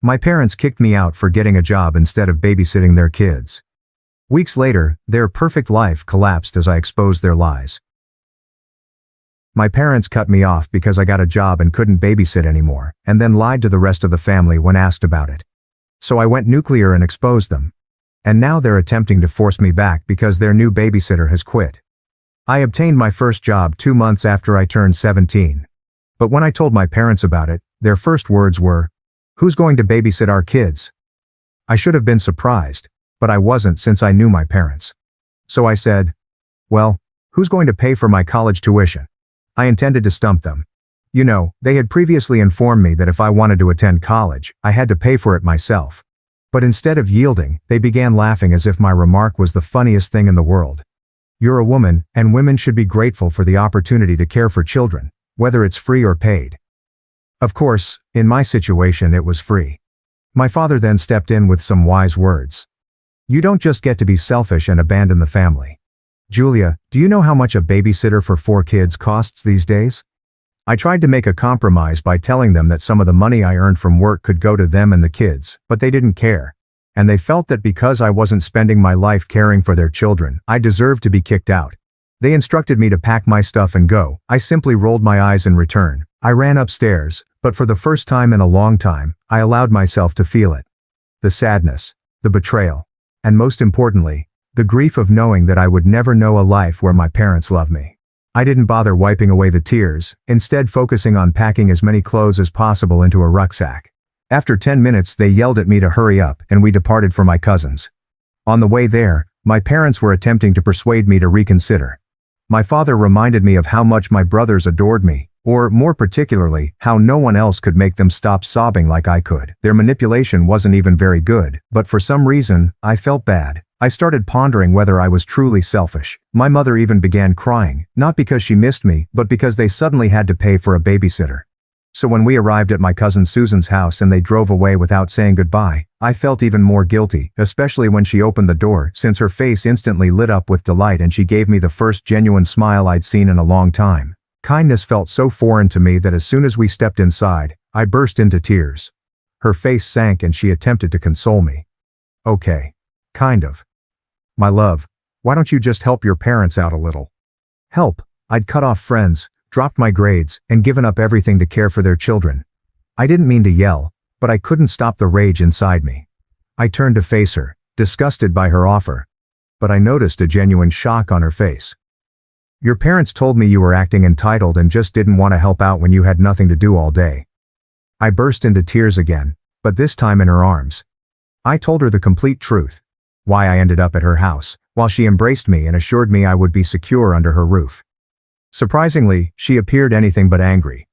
My parents kicked me out for getting a job instead of babysitting their kids. Weeks later, their perfect life collapsed as I exposed their lies. My parents cut me off because I got a job and couldn't babysit anymore, and then lied to the rest of the family when asked about it. So I went nuclear and exposed them. And now they're attempting to force me back because their new babysitter has quit. I obtained my first job 2 months after I turned 17. But when I told my parents about it, their first words were, "Who's going to babysit our kids?" I should have been surprised, but I wasn't since I knew my parents. So I said, "Well, who's going to pay for my college tuition?" I intended to stump them. You know, they had previously informed me that if I wanted to attend college, I had to pay for it myself. But instead of yielding, they began laughing as if my remark was the funniest thing in the world. You're a woman, and women should be grateful for the opportunity to care for children, whether it's free or paid. Of course, in my situation it was free. My father then stepped in with some wise words. You don't just get to be selfish and abandon the family. Julia, do you know how much a babysitter for 4 kids costs these days? I tried to make a compromise by telling them that some of the money I earned from work could go to them and the kids, but they didn't care. And they felt that because I wasn't spending my life caring for their children, I deserved to be kicked out. They instructed me to pack my stuff and go. I simply rolled my eyes in return. I ran upstairs, but for the first time in a long time, I allowed myself to feel it. The sadness, the betrayal, and most importantly, the grief of knowing that I would never know a life where my parents loved me. I didn't bother wiping away the tears, instead focusing on packing as many clothes as possible into a rucksack. After 10 minutes they yelled at me to hurry up and we departed for my cousin's. On the way there, my parents were attempting to persuade me to reconsider. My father reminded me of how much my brothers adored me, or more particularly, how no one else could make them stop sobbing like I could. Their manipulation wasn't even very good, but for some reason, I felt bad. I started pondering whether I was truly selfish. My mother even began crying, not because she missed me, but because they suddenly had to pay for a babysitter. So when we arrived at my cousin Susan's house and they drove away without saying goodbye, I felt even more guilty, especially when she opened the door, since her face instantly lit up with delight and she gave me the first genuine smile I'd seen in a long time. Kindness felt so foreign to me that as soon as we stepped inside, I burst into tears. Her face sank and she attempted to console me. Okay. Kind of. My love, why don't you just help your parents out a little? Help. I'd cut off friends, dropped my grades, and given up everything to care for their children. I didn't mean to yell, but I couldn't stop the rage inside me. I turned to face her, disgusted by her offer. But I noticed a genuine shock on her face. Your parents told me you were acting entitled and just didn't want to help out when you had nothing to do all day. I burst into tears again, but this time in her arms. I told her the complete truth. Why I ended up at her house, while she embraced me and assured me I would be secure under her roof. Surprisingly, she appeared anything but angry.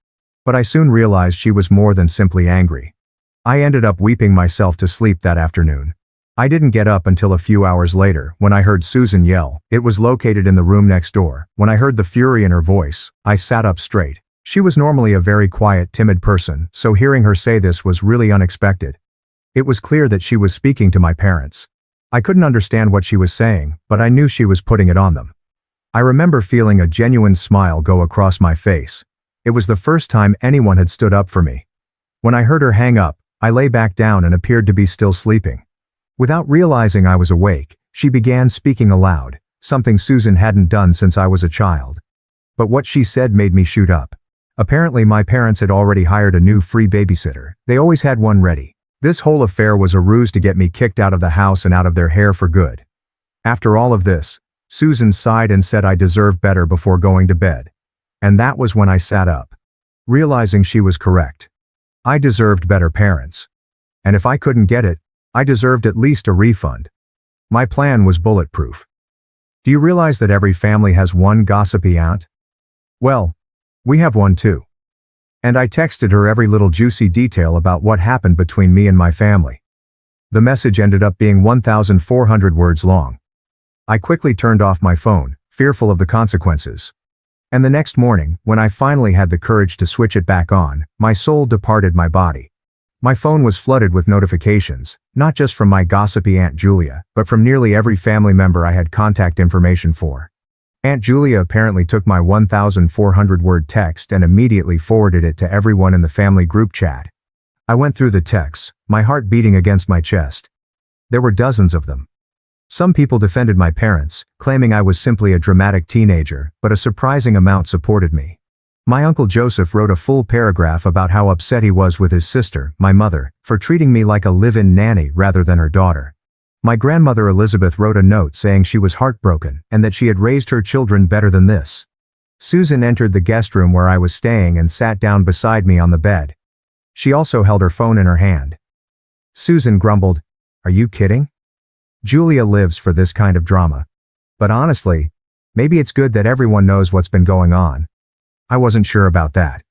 But I soon realized she was more than simply angry. I ended up weeping myself to sleep that afternoon. I didn't get up until a few hours later, when I heard Susan yell. It was located in the room next door. When I heard the fury in her voice, I sat up straight. She was normally a very quiet, timid person, so hearing her say this was really unexpected. It was clear that she was speaking to my parents. I couldn't understand what she was saying, but I knew she was putting it on them. I remember feeling a genuine smile go across my face. It was the first time anyone had stood up for me. When I heard her hang up, I lay back down and appeared to be still sleeping. Without realizing I was awake, she began speaking aloud, something Susan hadn't done since I was a child. But what she said made me shoot up. Apparently my parents had already hired a new free babysitter. They always had one ready. This whole affair was a ruse to get me kicked out of the house and out of their hair for good. After all of this, Susan sighed and said I deserved better before going to bed. And that was when I sat up, realizing she was correct. I deserved better parents. And if I couldn't get it, I deserved at least a refund. My plan was bulletproof. Do you realize that every family has one gossipy aunt? Well, we have one too. And I texted her every little juicy detail about what happened between me and my family. The message ended up being 1,400 words long. I quickly turned off my phone, fearful of the consequences. And the next morning, when I finally had the courage to switch it back on, my soul departed my body. My phone was flooded with notifications, not just from my gossipy Aunt Julia, but from nearly every family member I had contact information for. Aunt Julia apparently took my 1,400-word text and immediately forwarded it to everyone in the family group chat. I went through the texts, my heart beating against my chest. There were dozens of them. Some people defended my parents, claiming I was simply a dramatic teenager, but a surprising amount supported me. My Uncle Joseph wrote a full paragraph about how upset he was with his sister, my mother, for treating me like a live-in nanny rather than her daughter. My grandmother Elizabeth wrote a note saying she was heartbroken and that she had raised her children better than this. Susan entered the guest room where I was staying and sat down beside me on the bed. She also held her phone in her hand. Susan grumbled, "Are you kidding? Julia lives for this kind of drama. But honestly, maybe it's good that everyone knows what's been going on." I wasn't sure about that.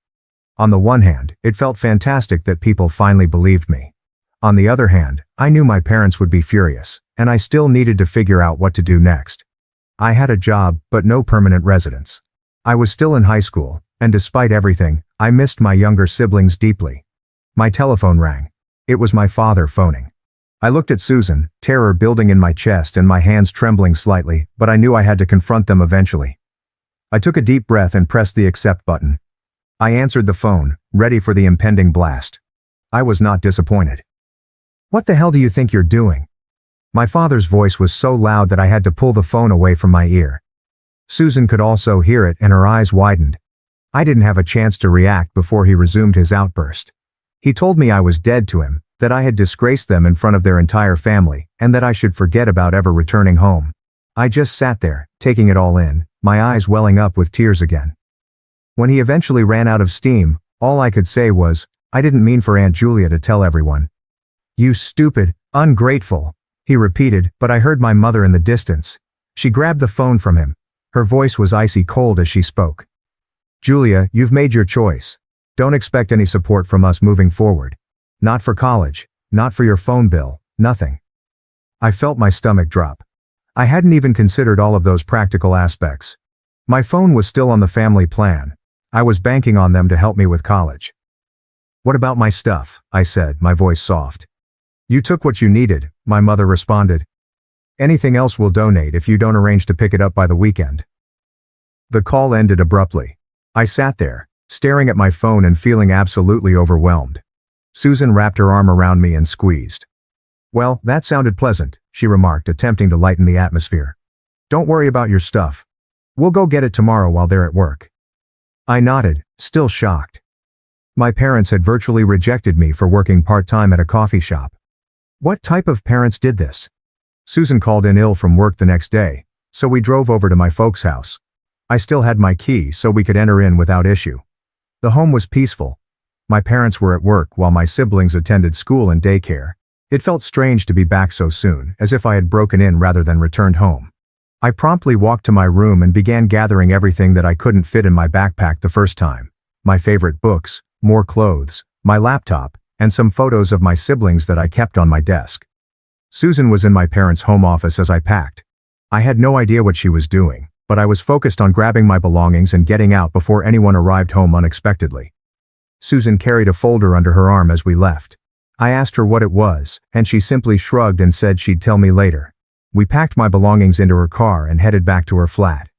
On the one hand, it felt fantastic that people finally believed me. On the other hand, I knew my parents would be furious, and I still needed to figure out what to do next. I had a job, but no permanent residence. I was still in high school, and despite everything, I missed my younger siblings deeply. My telephone rang. It was my father phoning. I looked at Susan, terror building in my chest and my hands trembling slightly, but I knew I had to confront them eventually. I took a deep breath and pressed the accept button. I answered the phone, ready for the impending blast. I was not disappointed. "What the hell do you think you're doing?" My father's voice was so loud that I had to pull the phone away from my ear. Susan could also hear it and her eyes widened. I didn't have a chance to react before he resumed his outburst. He told me I was dead to him, that I had disgraced them in front of their entire family, and that I should forget about ever returning home. I just sat there, taking it all in, my eyes welling up with tears again. When he eventually ran out of steam, all I could say was, "I didn't mean for Aunt Julia to tell everyone." "You stupid, ungrateful," he repeated, but I heard my mother in the distance. She grabbed the phone from him. Her voice was icy cold as she spoke. "Julia, you've made your choice. Don't expect any support from us moving forward. Not for college, not for your phone bill, nothing." I felt my stomach drop. I hadn't even considered all of those practical aspects. My phone was still on the family plan. I was banking on them to help me with college. "What about my stuff?" I said, my voice soft. "You took what you needed," my mother responded. "Anything else we'll donate if you don't arrange to pick it up by the weekend." The call ended abruptly. I sat there, staring at my phone and feeling absolutely overwhelmed. Susan wrapped her arm around me and squeezed. "Well, that sounded pleasant," she remarked, attempting to lighten the atmosphere. "Don't worry about your stuff. We'll go get it tomorrow while they're at work." I nodded, still shocked. My parents had virtually rejected me for working part-time at a coffee shop. What type of parents did this? Susan called in ill from work the next day, so we drove over to my folks' house. I still had my key so we could enter in without issue. The home was peaceful. My parents were at work while my siblings attended school and daycare. It felt strange to be back so soon, as if I had broken in rather than returned home. I promptly walked to my room and began gathering everything that I couldn't fit in my backpack the first time. My favorite books, more clothes, my laptop, and some photos of my siblings that I kept on my desk. Susan was in my parents' home office as I packed. I had no idea what she was doing, but I was focused on grabbing my belongings and getting out before anyone arrived home unexpectedly. Susan carried a folder under her arm as we left. I asked her what it was, and she simply shrugged and said she'd tell me later. We packed my belongings into her car and headed back to her flat.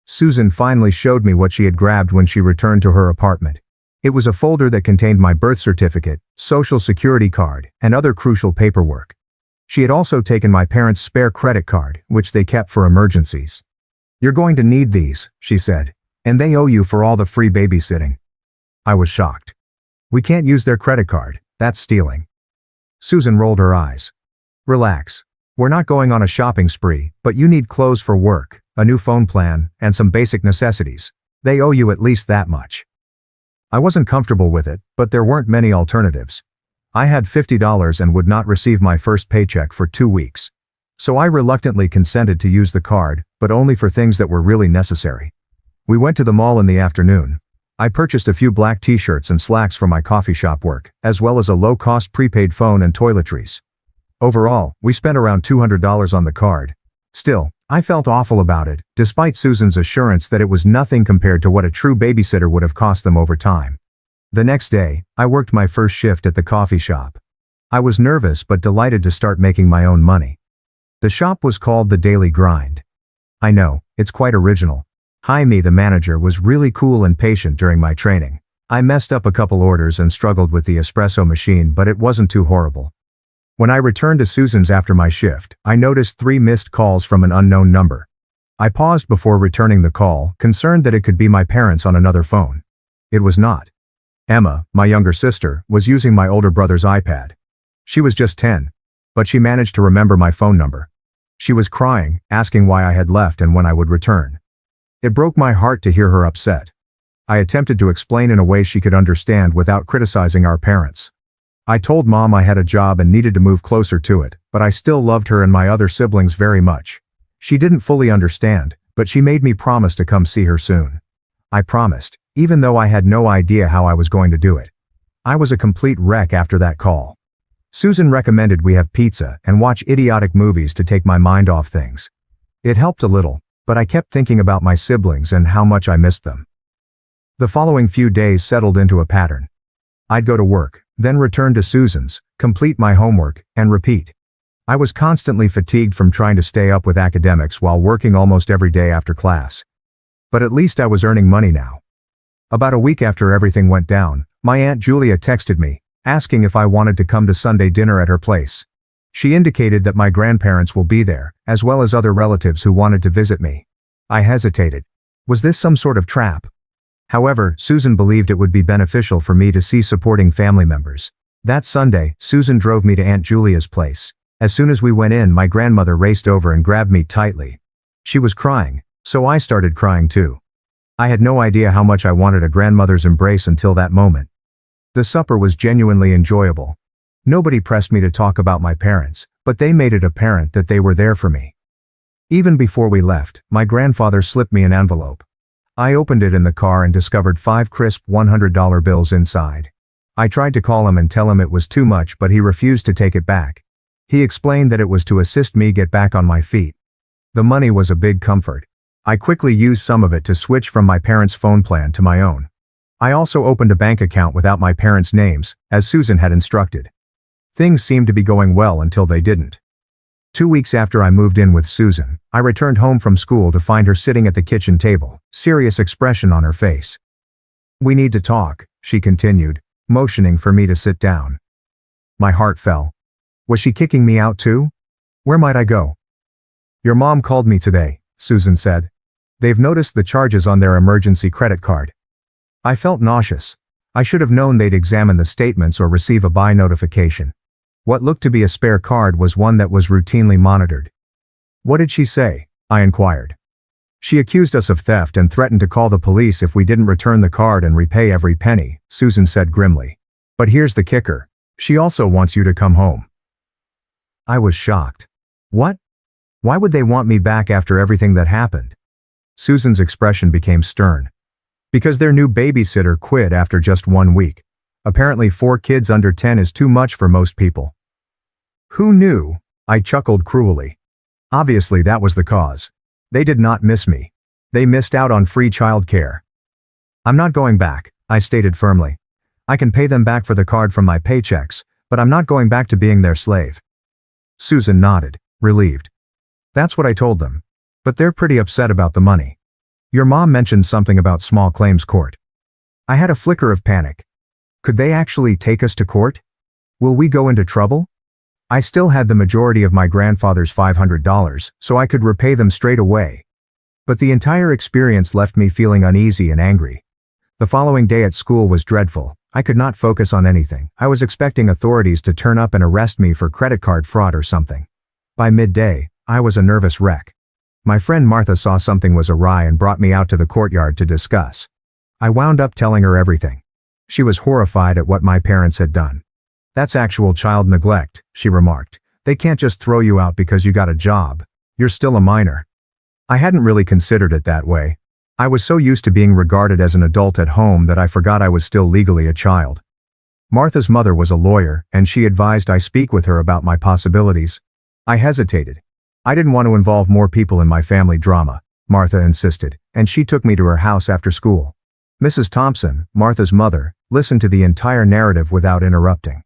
Susan finally showed me what she had grabbed when she returned to her apartment. It was a folder that contained my birth certificate, social security card, and other crucial paperwork. She had also taken my parents' spare credit card, which they kept for emergencies. "You're going to need these," she said, "and they owe you for all the free babysitting." I was shocked. "We can't use their credit card. That's stealing." Susan rolled her eyes. "Relax. We're not going on a shopping spree, but you need clothes for work, a new phone plan, and some basic necessities. They owe you at least that much." I wasn't comfortable with it, but there weren't many alternatives. I had $50 and would not receive my first paycheck for 2 weeks. So I reluctantly consented to use the card, but only for things that were really necessary. We went to the mall in the afternoon. I purchased a few black t-shirts and slacks for my coffee shop work, as well as a low-cost prepaid phone and toiletries. Overall, we spent around $200 on the card. Still, I felt awful about it, despite Susan's assurance that it was nothing compared to what a true babysitter would have cost them over time. The next day, I worked my first shift at the coffee shop. I was nervous but delighted to start making my own money. The shop was called The Daily Grind. I know, it's quite original. Jaime, the manager, was really cool and patient during my training. I messed up a couple orders and struggled with the espresso machine, but it wasn't too horrible. When I returned to Susan's after my shift, I noticed 3 missed calls from an unknown number. I paused before returning the call, concerned that it could be my parents on another phone. It was not. Emma, my younger sister, was using my older brother's iPad. She was just 10, but she managed to remember my phone number. She was crying, asking why I had left and when I would return. It broke my heart to hear her upset. I attempted to explain in a way she could understand without criticizing our parents. I told Mom I had a job and needed to move closer to it, but I still loved her and my other siblings very much. She didn't fully understand, but she made me promise to come see her soon. I promised, even though I had no idea how I was going to do it. I was a complete wreck after that call. Susan recommended we have pizza and watch idiotic movies to take my mind off things. It helped a little, but I kept thinking about my siblings and how much I missed them. The following few days settled into a pattern. I'd go to work, then return to Susan's, complete my homework, and repeat. I was constantly fatigued from trying to stay up with academics while working almost every day after class. But at least I was earning money now. About a week after everything went down, my Aunt Julia texted me, asking if I wanted to come to Sunday dinner at her place. She indicated that my grandparents will be there, as well as other relatives who wanted to visit me. I hesitated. Was this some sort of trap? However, Susan believed it would be beneficial for me to see supporting family members. That Sunday, Susan drove me to Aunt Julia's place. As soon as we went in, my grandmother raced over and grabbed me tightly. She was crying, so I started crying too. I had no idea how much I wanted a grandmother's embrace until that moment. The supper was genuinely enjoyable. Nobody pressed me to talk about my parents, but they made it apparent that they were there for me. Even before we left, my grandfather slipped me an envelope. I opened it in the car and discovered 5 crisp $100 bills inside. I tried to call him and tell him it was too much, but he refused to take it back. He explained that it was to assist me get back on my feet. The money was a big comfort. I quickly used some of it to switch from my parents' phone plan to my own. I also opened a bank account without my parents' names, as Susan had instructed. Things seemed to be going well until they didn't. 2 weeks after I moved in with Susan, I returned home from school to find her sitting at the kitchen table, serious expression on her face. "We need to talk," she continued, motioning for me to sit down. My heart fell. Was she kicking me out too? Where might I go? "Your mom called me today," Susan said. "They've noticed the charges on their emergency credit card." I felt nauseous. I should have known they'd examine the statements or receive a buy notification. What looked to be a spare card was one that was routinely monitored. "What did she say?" I inquired. "She accused us of theft and threatened to call the police if we didn't return the card and repay every penny," Susan said grimly. "But here's the kicker. She also wants you to come home." I was shocked. What? Why would they want me back after everything that happened? Susan's expression became stern. Because their new babysitter quit after just 1 week. Apparently 4 kids under 10 is too much for most people. Who knew? I chuckled cruelly. Obviously that was the cause. They did not miss me. They missed out on free childcare. "I'm not going back," I stated firmly. "I can pay them back for the card from my paychecks, but I'm not going back to being their slave." Susan nodded, relieved. "That's what I told them. But they're pretty upset about the money. Your mom mentioned something about small claims court." I had a flicker of panic. Could they actually take us to court? Will we go into trouble? I still had the majority of my grandfather's $500, so I could repay them straight away. But the entire experience left me feeling uneasy and angry. The following day at school was dreadful. I could not focus on anything. I was expecting authorities to turn up and arrest me for credit card fraud or something. By midday, I was a nervous wreck. My friend Martha saw something was awry and brought me out to the courtyard to discuss. I wound up telling her everything. She was horrified at what my parents had done. "That's actual child neglect," she remarked. "They can't just throw you out because you got a job. You're still a minor." I hadn't really considered it that way. I was so used to being regarded as an adult at home that I forgot I was still legally a child. Martha's mother was a lawyer, and she advised I speak with her about my possibilities. I hesitated. I didn't want to involve more people in my family drama, Martha insisted, and she took me to her house after school. Mrs. Thompson, Martha's mother, listened to the entire narrative without interrupting.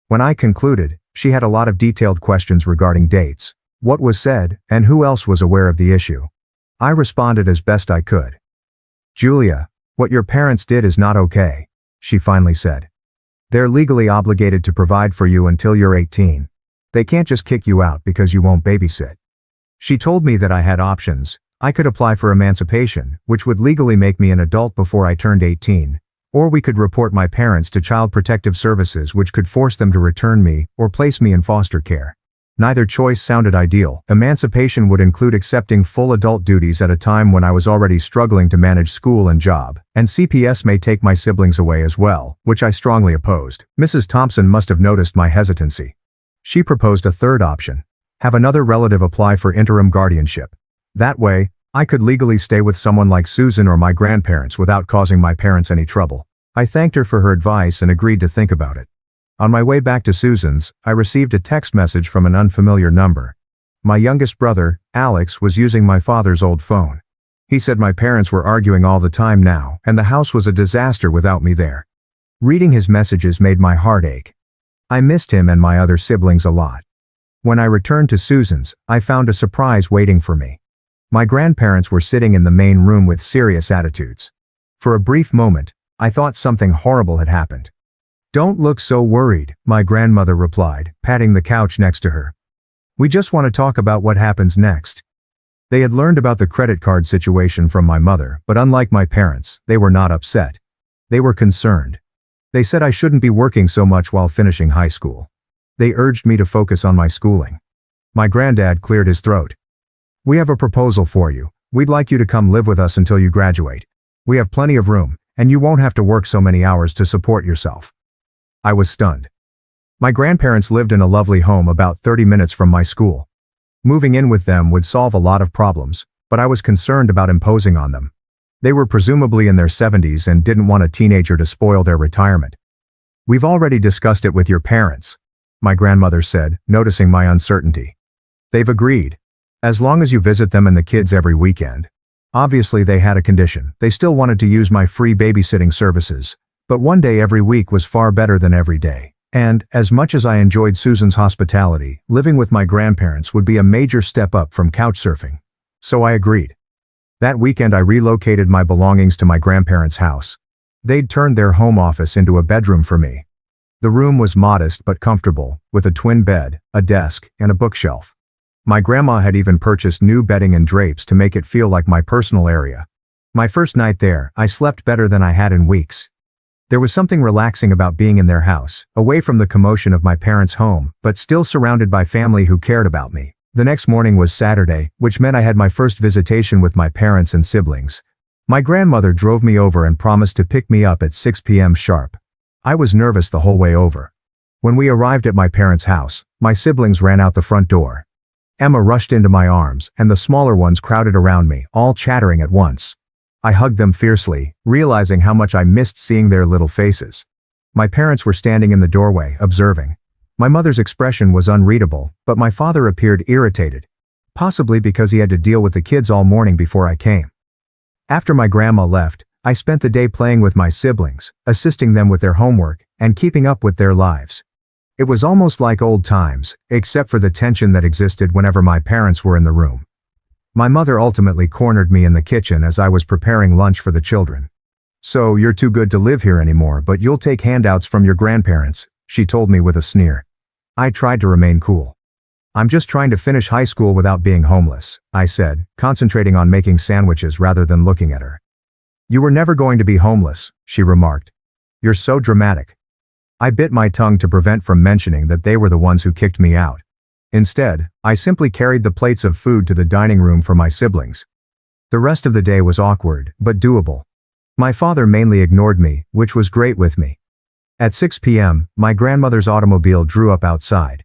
When I concluded, she had a lot of detailed questions regarding dates, what was said, and who else was aware of the issue. I responded as best I could. "Julia, what your parents did is not okay. she finally said. They're legally obligated to provide for you until you're 18. They can't just kick you out because you won't babysit. She told me that I had options. I could apply for emancipation, which would legally make me an adult before I turned 18, or we could report my parents to Child Protective Services, which could force them to return me or place me in foster care. Neither choice sounded ideal. Emancipation would include accepting full adult duties at a time when I was already struggling to manage school and job, and CPS may take my siblings away as well, which I strongly opposed. Mrs. Thompson must have noticed my hesitancy. She proposed a third option: have another relative apply for interim guardianship. That way, I could legally stay with someone like Susan or my grandparents without causing my parents any trouble. I thanked her for her advice and agreed to think about it. On my way back to Susan's, I received a text message from an unfamiliar number. My youngest brother, Alex, was using my father's old phone. He said my parents were arguing all the time now, and the house was a disaster without me there. Reading his messages made my heart ache. I missed him and my other siblings a lot. When I returned to Susan's, I found a surprise waiting for me. My grandparents were sitting in the main room with serious attitudes. For a brief moment, I thought something horrible had happened. "Don't look so worried," my grandmother replied, patting the couch next to her. "We just want to talk about what happens next." They had learned about the credit card situation from my mother, but unlike my parents, they were not upset. They were concerned. They said I shouldn't be working so much while finishing high school. They urged me to focus on my schooling. My granddad cleared his throat. "We have a proposal for you. We'd like you to come live with us until you graduate. We have plenty of room, and you won't have to work so many hours to support yourself." I was stunned. My grandparents lived in a lovely home about 30 minutes from my school. Moving in with them would solve a lot of problems, but I was concerned about imposing on them. They were presumably in their 70s and didn't want a teenager to spoil their retirement. "We've already discussed it with your parents," my grandmother said, noticing my uncertainty. "They've agreed. As long as you visit them and the kids every weekend." Obviously they had a condition. They still wanted to use my free babysitting services, but one day every week was far better than every day. And, as much as I enjoyed Susan's hospitality, living with my grandparents would be a major step up from couch surfing. So I agreed. That weekend I relocated my belongings to my grandparents' house. They'd turned their home office into a bedroom for me. The room was modest but comfortable, with a twin bed, a desk, and a bookshelf. My grandma had even purchased new bedding and drapes to make it feel like my personal area. My first night there, I slept better than I had in weeks. There was something relaxing about being in their house, away from the commotion of my parents' home, but still surrounded by family who cared about me. The next morning was Saturday, which meant I had my first visitation with my parents and siblings. My grandmother drove me over and promised to pick me up at 6 p.m. sharp. I was nervous the whole way over. When we arrived at my parents' house, my siblings ran out the front door. Emma rushed into my arms, and the smaller ones crowded around me, all chattering at once. I hugged them fiercely, realizing how much I missed seeing their little faces. My parents were standing in the doorway, observing. My mother's expression was unreadable, but my father appeared irritated, possibly because he had to deal with the kids all morning before I came. After my grandma left, I spent the day playing with my siblings, assisting them with their homework, and keeping up with their lives. It was almost like old times, except for the tension that existed whenever my parents were in the room. My mother ultimately cornered me in the kitchen as I was preparing lunch for the children. "So you're too good to live here anymore, but you'll take handouts from your grandparents," she told me with a sneer. I tried to remain cool. "I'm just trying to finish high school without being homeless," I said, concentrating on making sandwiches rather than looking at her. "You were never going to be homeless," she remarked. "You're so dramatic." I bit my tongue to prevent from mentioning that they were the ones who kicked me out. Instead, I simply carried the plates of food to the dining room for my siblings. The rest of the day was awkward, but doable. My father mainly ignored me, which was great with me. At 6 p.m., my grandmother's automobile drew up outside.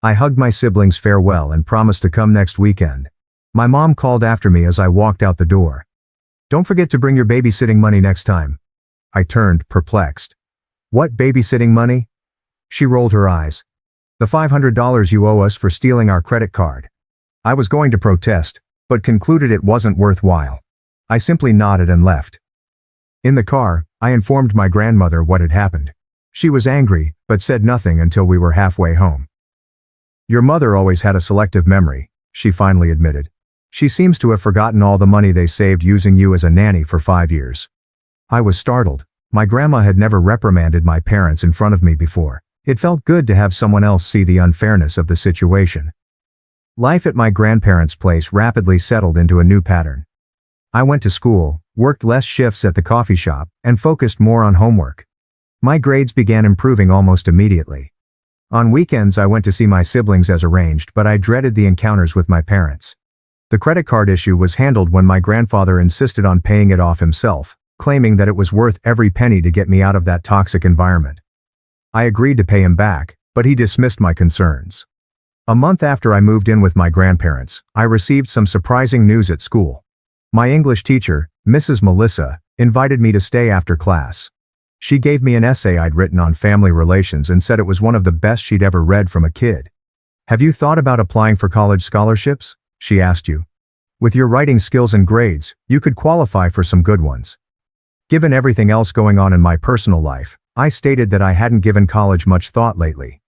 I hugged my siblings farewell and promised to come next weekend. My mom called after me as I walked out the door. "Don't forget to bring your babysitting money next time." I turned, perplexed. "What babysitting money?" She rolled her eyes. "The $500 you owe us for stealing our credit card." I was going to protest, but concluded it wasn't worthwhile. I simply nodded and left. In the car, I informed my grandmother what had happened. She was angry, but said nothing until we were halfway home. "Your mother always had a selective memory," she finally admitted. "She seems to have forgotten all the money they saved using you as a nanny for 5 years." I was startled. My grandma had never reprimanded my parents in front of me before. It felt good to have someone else see the unfairness of the situation. Life at my grandparents' place rapidly settled into a new pattern. I went to school, worked less shifts at the coffee shop, and focused more on homework. My grades began improving almost immediately. On weekends I went to see my siblings as arranged, but I dreaded the encounters with my parents. The credit card issue was handled when my grandfather insisted on paying it off himself, claiming that it was worth every penny to get me out of that toxic environment. I agreed to pay him back, but he dismissed my concerns. A month after I moved in with my grandparents, I received some surprising news at school. My English teacher, Mrs. Melissa, invited me to stay after class. She gave me an essay I'd written on family relations and said it was one of the best she'd ever read from a kid. "Have you thought about applying for college scholarships?" she asked you. "With your writing skills and grades, you could qualify for some good ones." Given everything else going on in my personal life, I stated that I hadn't given college much thought lately.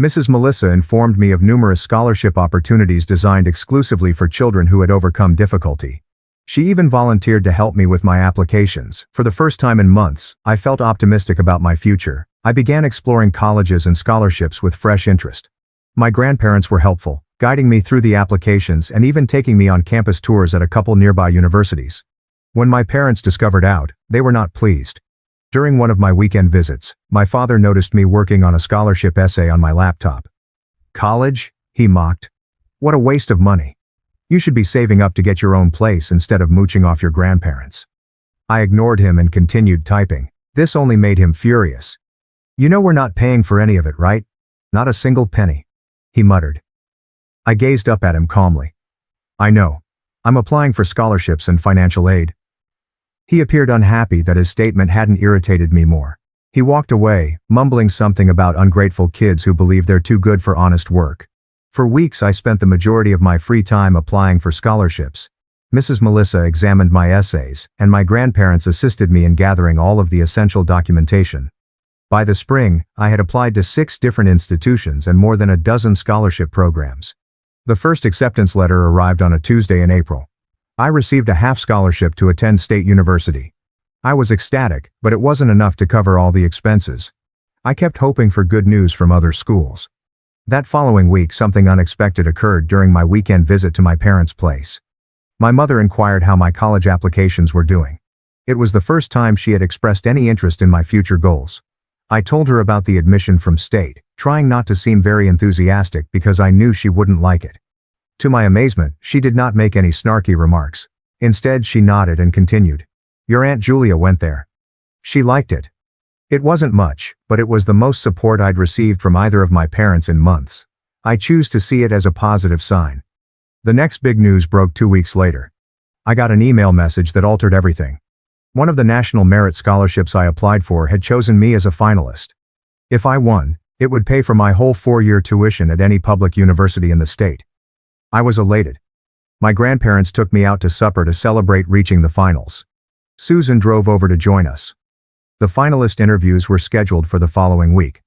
Mrs. Melissa informed me of numerous scholarship opportunities designed exclusively for children who had overcome difficulty. She even volunteered to help me with my applications. For the first time in months, I felt optimistic about my future. I began exploring colleges and scholarships with fresh interest. My grandparents were helpful, guiding me through the applications and even taking me on campus tours at a couple nearby universities. When my parents discovered out, they were not pleased. During one of my weekend visits, my father noticed me working on a scholarship essay on my laptop. "College?" he mocked. "What a waste of money. You should be saving up to get your own place instead of mooching off your grandparents." I ignored him and continued typing. This only made him furious. "You know we're not paying for any of it, right? Not a single penny," he muttered. I gazed up at him calmly. "I know. I'm applying for scholarships and financial aid." He appeared unhappy that his statement hadn't irritated me more. He walked away, mumbling something about ungrateful kids who believe they're too good for honest work. For weeks I spent the majority of my free time applying for scholarships. Mrs. Melissa examined my essays, and my grandparents assisted me in gathering all of the essential documentation. By the spring, I had applied to 6 different institutions and more than a dozen scholarship programs. The first acceptance letter arrived on a Tuesday in April. I received a half scholarship to attend state university. I was ecstatic, but it wasn't enough to cover all the expenses. I kept hoping for good news from other schools. That following week, something unexpected occurred during my weekend visit to my parents' place. My mother inquired how my college applications were doing. It was the first time she had expressed any interest in my future goals. I told her about the admission from state, trying not to seem very enthusiastic because I knew she wouldn't like it. To my amazement, she did not make any snarky remarks. Instead, she nodded and continued. "Your Aunt Julia went there. She liked it." It wasn't much, but it was the most support I'd received from either of my parents in months. I choose to see it as a positive sign. The next big news broke 2 weeks later. I got an email message that altered everything. One of the national merit scholarships I applied for had chosen me as a finalist. If I won, it would pay for my whole 4-year tuition at any public university in the state. I was elated. My grandparents took me out to supper to celebrate reaching the finals. Susan drove over to join us. The finalist interviews were scheduled for the following week.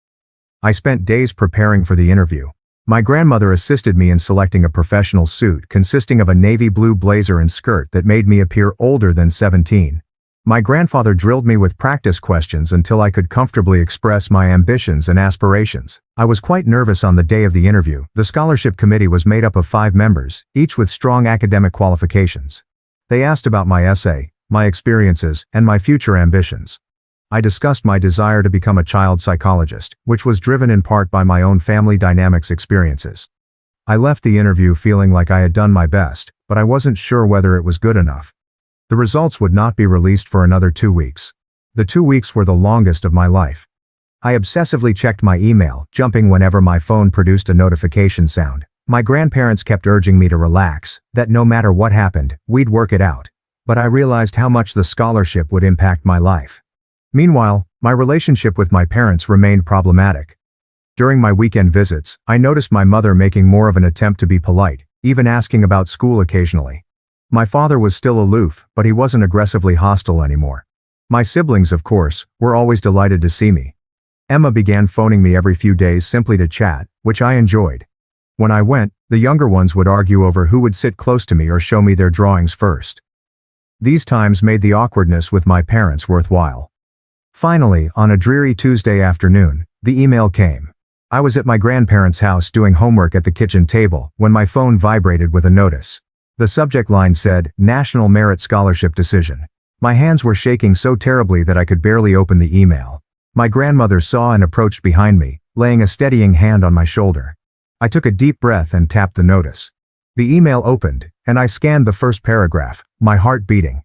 I spent days preparing for the interview. My grandmother assisted me in selecting a professional suit consisting of a navy blue blazer and skirt that made me appear older than 17. My grandfather drilled me with practice questions until I could comfortably express my ambitions and aspirations. I was quite nervous on the day of the interview. The scholarship committee was made up of 5 members, each with strong academic qualifications. They asked about my essay, my experiences, and my future ambitions. I discussed my desire to become a child psychologist, which was driven in part by my own family dynamics experiences. I left the interview feeling like I had done my best, but I wasn't sure whether it was good enough. The results would not be released for another 2 weeks. The 2 weeks were the longest of my life. I obsessively checked my email, jumping whenever my phone produced a notification sound. My grandparents kept urging me to relax, that no matter what happened, we'd work it out. But I realized how much the scholarship would impact my life. Meanwhile, my relationship with my parents remained problematic. During my weekend visits, I noticed my mother making more of an attempt to be polite, even asking about school occasionally. My father was still aloof, but he wasn't aggressively hostile anymore. My siblings, of course, were always delighted to see me. Emma began phoning me every few days simply to chat, which I enjoyed. When I went, the younger ones would argue over who would sit close to me or show me their drawings first. These times made the awkwardness with my parents worthwhile. Finally, on a dreary Tuesday afternoon, the email came. I was at my grandparents' house doing homework at the kitchen table when my phone vibrated with a notice. The subject line said, National Merit Scholarship Decision. My hands were shaking so terribly that I could barely open the email. My grandmother saw and approached behind me, laying a steadying hand on my shoulder. I took a deep breath and tapped the notice. The email opened, and I scanned the first paragraph, my heart beating.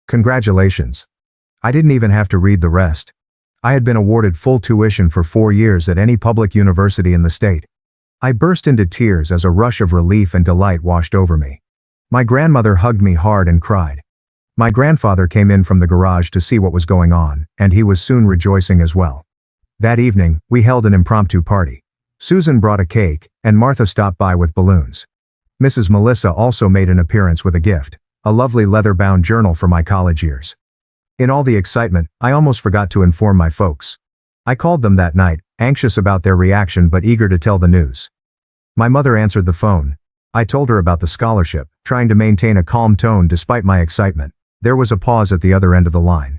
Congratulations. I didn't even have to read the rest. I had been awarded full tuition for 4 years at any public university in the state. I burst into tears as a rush of relief and delight washed over me. My grandmother hugged me hard and cried. My grandfather came in from the garage to see what was going on, and he was soon rejoicing as well. That evening, we held an impromptu party. Susan brought a cake, and Martha stopped by with balloons. Mrs. Melissa also made an appearance with a gift, a lovely leather-bound journal for my college years. In all the excitement, I almost forgot to inform my folks. I called them that night, anxious about their reaction but eager to tell the news. My mother answered the phone. I told her about the scholarship, trying to maintain a calm tone despite my excitement. There was a pause at the other end of the line.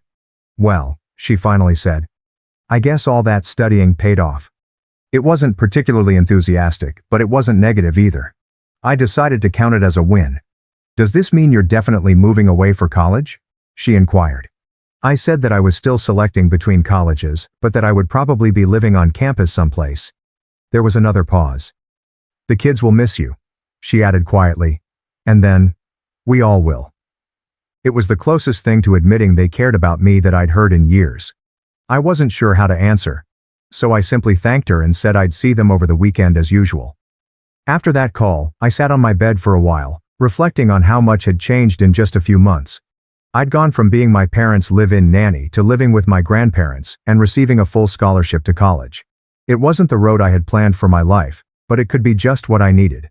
Well, she finally said. I guess all that studying paid off. It wasn't particularly enthusiastic, but it wasn't negative either. I decided to count it as a win. Does this mean you're definitely moving away for college? She inquired. I said that I was still selecting between colleges, but that I would probably be living on campus someplace. There was another pause. The kids will miss you, she added quietly. And then, we all will. It was the closest thing to admitting they cared about me that I'd heard in years. I wasn't sure how to answer, so I simply thanked her and said I'd see them over the weekend as usual. After that call, I sat on my bed for a while, reflecting on how much had changed in just a few months. I'd gone from being my parents' live-in nanny to living with my grandparents and receiving a full scholarship to college. It wasn't the road I had planned for my life, but it could be just what I needed.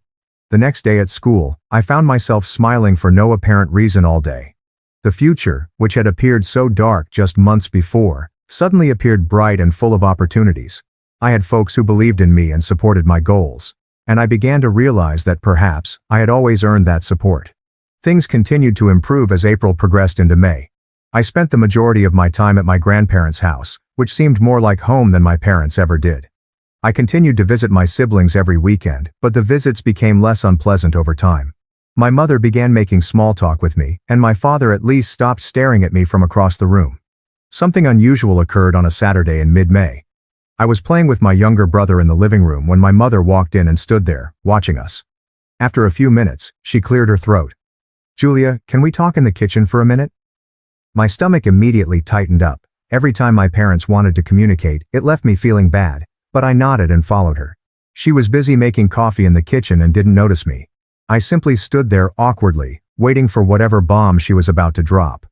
The next day at school, I found myself smiling for no apparent reason all day. The future, which had appeared so dark just months before, suddenly appeared bright and full of opportunities. I had folks who believed in me and supported my goals, and I began to realize that perhaps I had always earned that support. Things continued to improve as April progressed into May. I spent the majority of my time at my grandparents' house, which seemed more like home than my parents ever did. I continued to visit my siblings every weekend, but the visits became less unpleasant over time. My mother began making small talk with me, and my father at least stopped staring at me from across the room. Something unusual occurred on a Saturday in mid-May. I was playing with my younger brother in the living room when my mother walked in and stood there, watching us. After a few minutes, she cleared her throat. Julia, can we talk in the kitchen for a minute? My stomach immediately tightened up. Every time my parents wanted to communicate, it left me feeling bad, but I nodded and followed her. She was busy making coffee in the kitchen and didn't notice me. I simply stood there awkwardly, waiting for whatever bomb she was about to drop.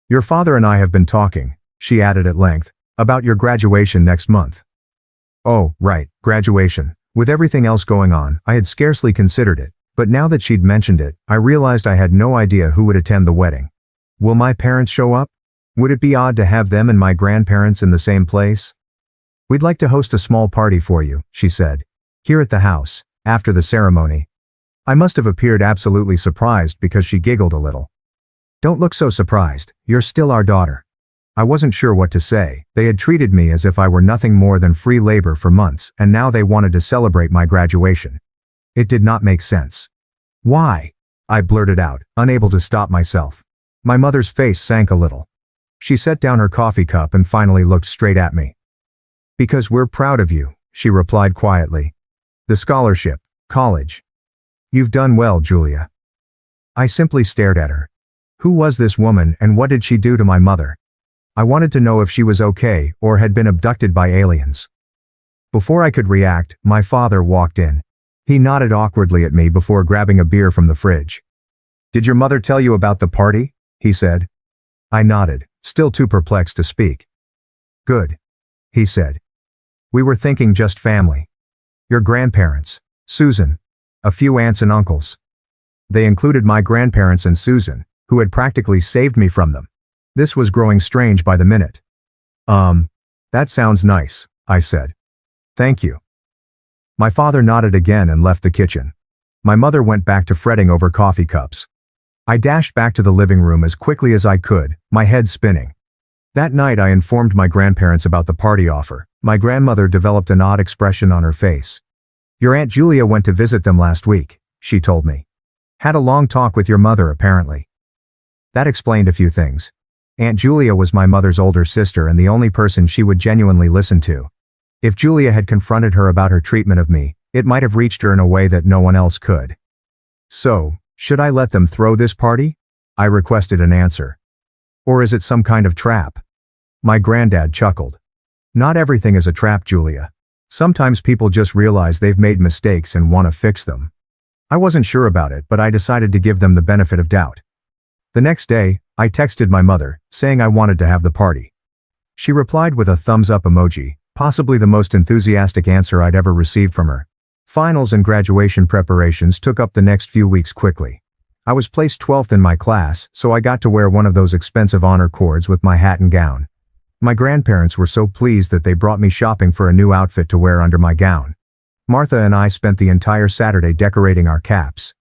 Your father and I have been talking, she added at length, about your graduation next month. Oh, right, graduation. With everything else going on, I had scarcely considered it, but now that she'd mentioned it, I realized I had no idea who would attend the wedding. Will my parents show up? Would it be odd to have them and my grandparents in the same place? We'd like to host a small party for you, she said. Here at the house, after the ceremony. I must have appeared absolutely surprised because she giggled a little. Don't look so surprised, you're still our daughter. I wasn't sure what to say. They had treated me as if I were nothing more than free labor for months, and now they wanted to celebrate my graduation. It did not make sense. Why? I blurted out, unable to stop myself. My mother's face sank a little. She set down her coffee cup and finally looked straight at me. Because we're proud of you, she replied quietly. The scholarship, college. You've done well, Julia. I simply stared at her. Who was this woman and what did she do to my mother? I wanted to know if she was okay or had been abducted by aliens. Before I could react, my father walked in. He nodded awkwardly at me before grabbing a beer from the fridge. Did your mother tell you about the party? He said. I nodded, still too perplexed to speak. Good, he said. We were thinking just family. Your grandparents, Susan, a few aunts and uncles. They included my grandparents and Susan, who had practically saved me from them. This was growing strange by the minute. That sounds nice, I said. Thank you. My father nodded again and left the kitchen. My mother went back to fretting over coffee cups. I dashed back to the living room as quickly as I could, my head spinning. That night I informed my grandparents about the party offer. My grandmother developed an odd expression on her face. "Your Aunt Julia went to visit them last week," she told me. "Had a long talk with your mother apparently." That explained a few things. Aunt Julia was my mother's older sister and the only person she would genuinely listen to. If Julia had confronted her about her treatment of me, it might have reached her in a way that no one else could. "So, should I let them throw this party?" I requested an answer. "Or is it some kind of trap?" My granddad chuckled. "Not everything is a trap, Julia. Sometimes people just realize they've made mistakes and want to fix them." I wasn't sure about it, but I decided to give them the benefit of doubt. The next day, I texted my mother, saying I wanted to have the party. She replied with a thumbs-up emoji, possibly the most enthusiastic answer I'd ever received from her. Finals and graduation preparations took up the next few weeks quickly. I was placed 12th in my class, so I got to wear one of those expensive honor cords with my hat and gown. My grandparents were so pleased that they brought me shopping for a new outfit to wear under my gown. Martha and I spent the entire Saturday decorating our caps.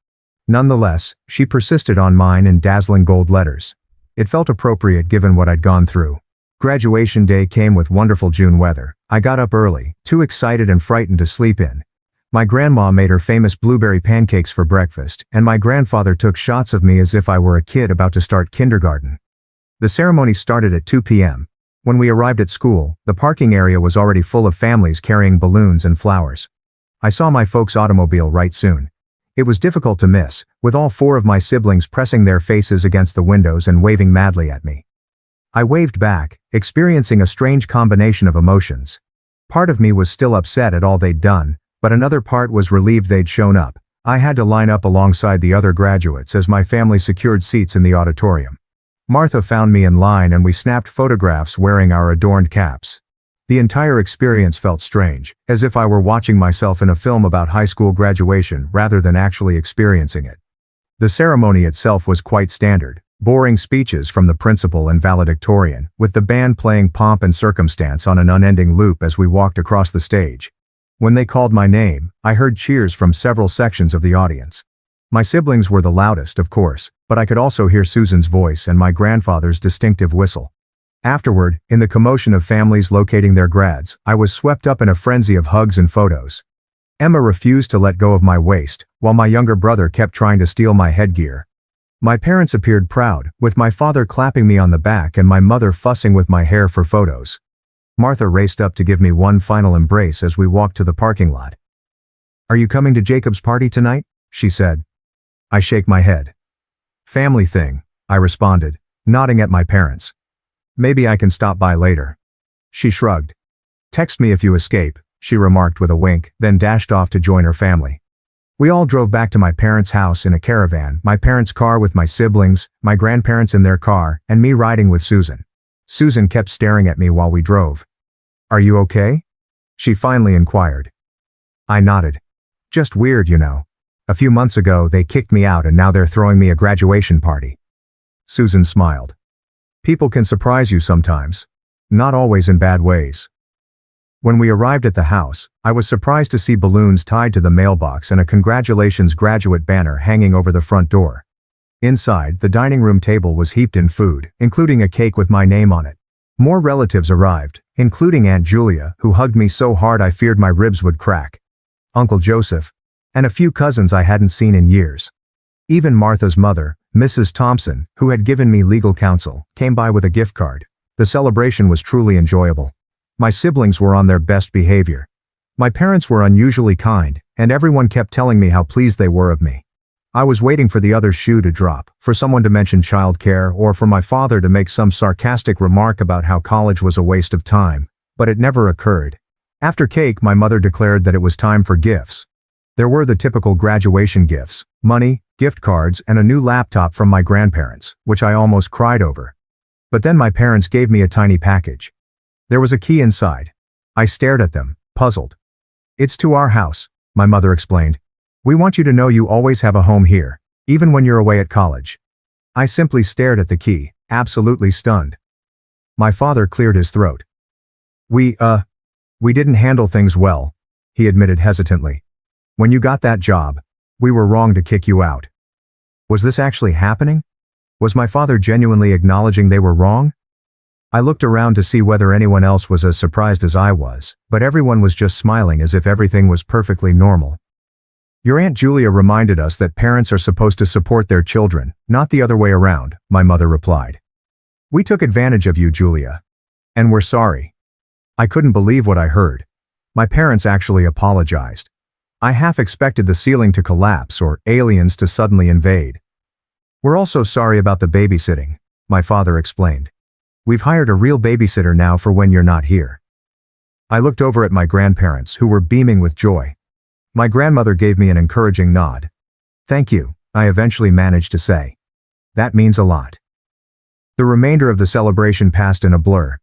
Nonetheless, she persisted on mine in dazzling gold letters. It felt appropriate given what I'd gone through. Graduation day came with wonderful June weather. I got up early, too excited and frightened to sleep in. My grandma made her famous blueberry pancakes for breakfast, and my grandfather took shots of me as if I were a kid about to start kindergarten. The ceremony started at 2 p.m. When we arrived at school, the parking area was already full of families carrying balloons and flowers. I saw my folks' automobile right soon. It was difficult to miss, with all 4 of my siblings pressing their faces against the windows and waving madly at me. I waved back, experiencing a strange combination of emotions. Part of me was still upset at all they'd done, but another part was relieved they'd shown up. I had to line up alongside the other graduates as my family secured seats in the auditorium. Martha found me in line and we snapped photographs wearing our adorned caps. The entire experience felt strange, as if I were watching myself in a film about high school graduation rather than actually experiencing it. The ceremony itself was quite standard. Boring speeches from the principal and valedictorian, with the band playing Pomp and Circumstance on an unending loop as we walked across the stage. When they called my name, I heard cheers from several sections of the audience. My siblings were the loudest, of course, but I could also hear Susan's voice and my grandfather's distinctive whistle. Afterward, in the commotion of families locating their grads, I was swept up in a frenzy of hugs and photos. Emma refused to let go of my waist, while my younger brother kept trying to steal my headgear. My parents appeared proud, with my father clapping me on the back and my mother fussing with my hair for photos. Martha raced up to give me one final embrace as we walked to the parking lot. "Are you coming to Jacob's party tonight?" she said. I shake my head. "Family thing," I responded, nodding at my parents. "Maybe I can stop by later." She shrugged. "Text me if you escape," she remarked with a wink, then dashed off to join her family. We all drove back to my parents' house in a caravan, my parents' car with my siblings, my grandparents in their car, and me riding with Susan. Susan kept staring at me while we drove. "Are you okay?" she finally inquired. I nodded. "Just weird, you know. A few months ago they kicked me out and now they're throwing me a graduation party." Susan smiled. "People can surprise you sometimes. Not always in bad ways." When we arrived at the house, I was surprised to see balloons tied to the mailbox and a congratulations graduate banner hanging over the front door. Inside, the dining room table was heaped in food, including a cake with my name on it. More relatives arrived, including Aunt Julia, who hugged me so hard I feared my ribs would crack, Uncle Joseph, and a few cousins I hadn't seen in years. Even Martha's mother, Mrs. Thompson, who had given me legal counsel, came by with a gift card. The celebration was truly enjoyable. My siblings were on their best behavior. My parents were unusually kind, and everyone kept telling me how pleased they were of me. I was waiting for the other shoe to drop, for someone to mention childcare or for my father to make some sarcastic remark about how college was a waste of time, but it never occurred. After cake, my mother declared that it was time for gifts. There were the typical graduation gifts, money, gift cards, and a new laptop from my grandparents, which I almost cried over. But then my parents gave me a tiny package. There was a key inside. I stared at them, puzzled. "It's to our house," my mother explained. "We want you to know you always have a home here, even when you're away at college." I simply stared at the key, absolutely stunned. My father cleared his throat. We didn't handle things well," he admitted hesitantly. "When you got that job, we were wrong to kick you out." Was this actually happening? Was my father genuinely acknowledging they were wrong? I looked around to see whether anyone else was as surprised as I was, but everyone was just smiling as if everything was perfectly normal. Your Aunt Julia reminded us that parents are supposed to support their children, not the other way around, my mother replied. We took advantage of you, Julia. And we're sorry. I couldn't believe what I heard. My parents actually apologized. I half expected the ceiling to collapse or aliens to suddenly invade. We're also sorry about the babysitting, my father explained. We've hired a real babysitter now for when you're not here. I looked over at my grandparents, who were beaming with joy. My grandmother gave me an encouraging nod. Thank you, I eventually managed to say. That means a lot. The remainder of the celebration passed in a blur.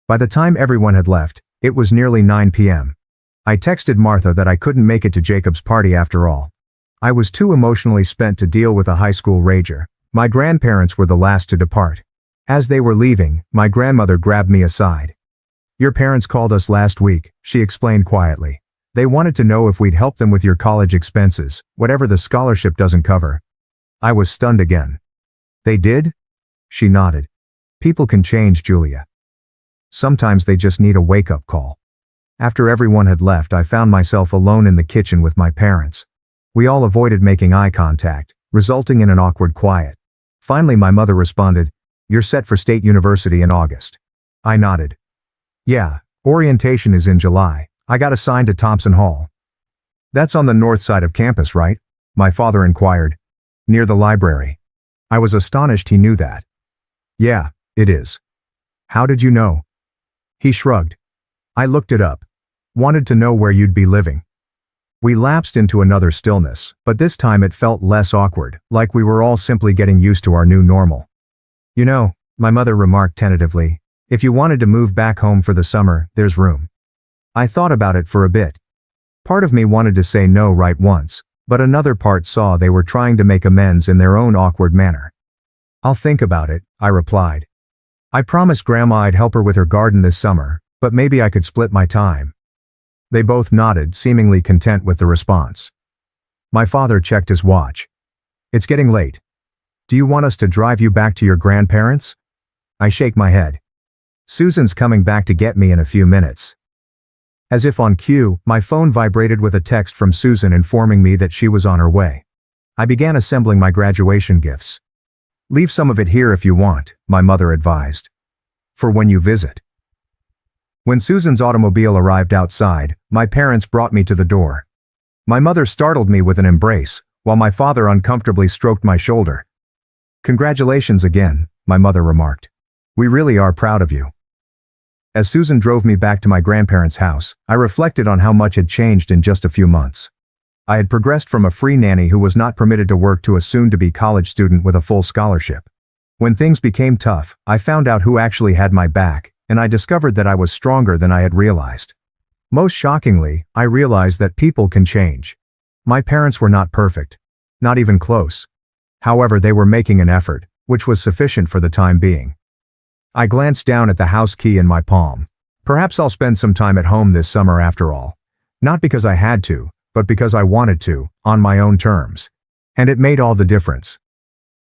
By the time everyone had left, it was nearly 9 p.m. I texted Martha that I couldn't make it to Jacob's party after all. I was too emotionally spent to deal with a high school rager. My grandparents were the last to depart. As they were leaving, my grandmother grabbed me aside. Your parents called us last week, she explained quietly. They wanted to know if we'd help them with your college expenses, whatever the scholarship doesn't cover. I was stunned again. They did? She nodded. People can change, Julia. Sometimes they just need a wake-up call. After everyone had left, I found myself alone in the kitchen with my parents. We all avoided making eye contact, resulting in an awkward quiet. Finally, my mother responded, You're set for State University in August. I nodded. Yeah, orientation is in July. I got assigned to Thompson Hall. That's on the north side of campus, right? My father inquired. Near the library. I was astonished he knew that. Yeah, it is. How did you know? He shrugged. I looked it up. Wanted to know where you'd be living. We lapsed into another stillness, but this time it felt less awkward, like we were all simply getting used to our new normal. You know, my mother remarked tentatively, if you wanted to move back home for the summer, there's room. I thought about it for a bit. Part of me wanted to say no right once, but another part saw they were trying to make amends in their own awkward manner. I'll think about it, I replied. I promised Grandma I'd help her with her garden this summer, but maybe I could split my time. They both nodded, seemingly content with the response. My father checked his watch. It's getting late. Do you want us to drive you back to your grandparents? I shake my head. Susan's coming back to get me in a few minutes. As if on cue, my phone vibrated with a text from Susan informing me that she was on her way. I began assembling my graduation gifts. Leave some of it here if you want, my mother advised. For when you visit. When Susan's automobile arrived outside, my parents brought me to the door. My mother startled me with an embrace, while my father uncomfortably stroked my shoulder. Congratulations again, my mother remarked. We really are proud of you. As Susan drove me back to my grandparents' house, I reflected on how much had changed in just a few months. I had progressed from a free nanny who was not permitted to work to a soon-to-be college student with a full scholarship. When things became tough, I found out who actually had my back, and I discovered that I was stronger than I had realized. Most shockingly, I realized that people can change. My parents were not perfect. Not even close. However, they were making an effort, which was sufficient for the time being. I glanced down at the house key in my palm. Perhaps I'll spend some time at home this summer after all. Not because I had to, but because I wanted to, on my own terms. And it made all the difference.